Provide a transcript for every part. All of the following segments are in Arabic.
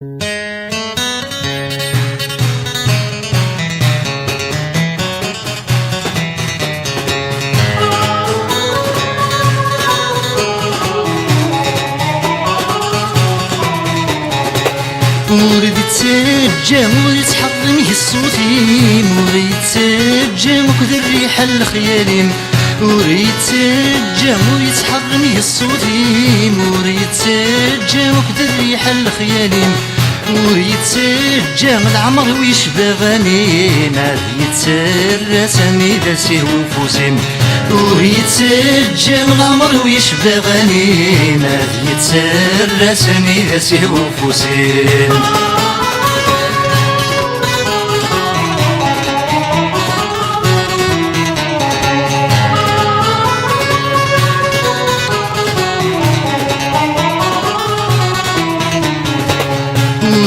وريد يتسجى ويتحضن الصوتي وريد يتسجى وكذا الريحة الخيالين وريد يتسجى ويتحضن الصوتي وريد يتسجى وكذا الريحة الخيالين وريد يتسجى العمر ويشبه غنيم هذا يتسرى سامي ذا سيه وفوسين وريد يتسجى العمر ويشبه غنيم هذا يتسرى سامي ذا سيه وفوسين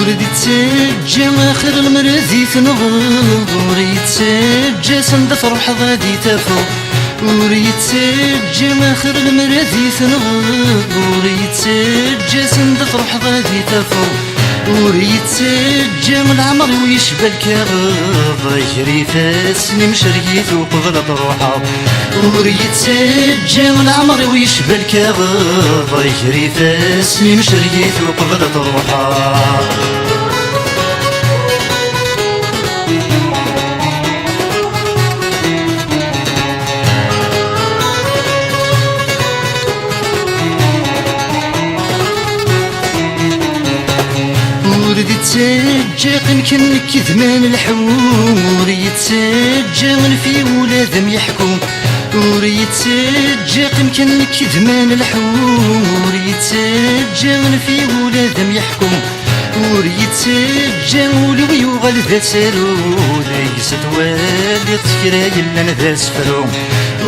وريد يتسجى آخر المرضي تنغض وريد يتسجى سند فرح غادي تفوق وريد يتسجى آخر المرضي تنغض وريد يتسجى سند فرح غادي تفوق وريد يتسجى العمر ويشبه الكغض يجري فاسني مشريت وقبل تروحه وريد يتسجى العمر ويشبه الكغض يجري فاسني مشريت وقبل تروحه وريد يتسجى يمكن كذمان الحوم وريد يتسجى من في ولادهم يحكم وريد يتسجى يمكن كذمان الحوم وريد يتسجى من في ولادهم يحكم وريد يتسجى ولو يغال ذا سالو ليس توالي تفكرا إلا ذا سفرو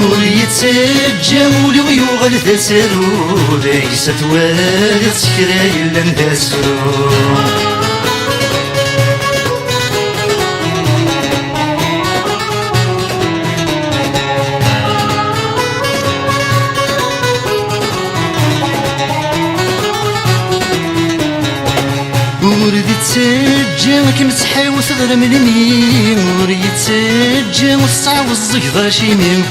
وريد يتسجى ولو يغال ذا سالو ليس توالي تفكرا إلا ذا سفرو وريد يتسجى كمتحاوس غير ملمي وريد يتسجى والصعب الزيضة شيمي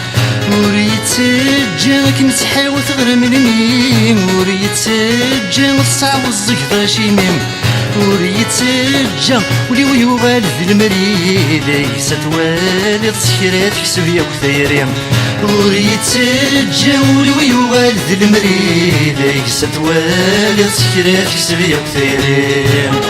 وريد يتسجى كمتحاوس غير ملمي وريد يتسجى والصعب الزيضة شيمي وريد يتسجى ولي يغال ذي المريد ليس توالي تسكرات حسب ياك ثيري وريد يتسجى ولي يغال ذي المريد ليس توالي تسكرات حسب ياك ثيري